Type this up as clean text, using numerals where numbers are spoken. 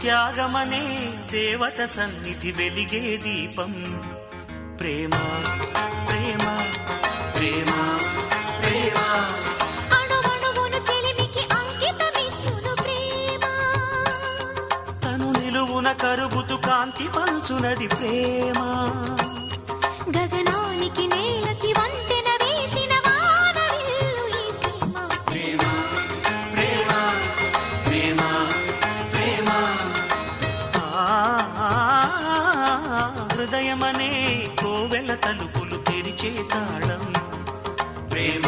త్యాగమనే దేవత సన్నిధి వెలిగే దీపం ప్రేమ ప్రేమ ప్రేమ ప్రేమ అణువణువును చెలిమికి అంకితమిచ్చును ప్రేమ తను నిలువున కరుగుతూ కాంతి పంచునది ప్రేమ గగనానికి నేలకి వంతెన వేసిన వానవిల్లు ఈ ప్రేమ ప్రేమ ప్రేమ ప్రేమ హృదయమనే కోవెల తలుపులు తెరిచే తాళం ప్రేమ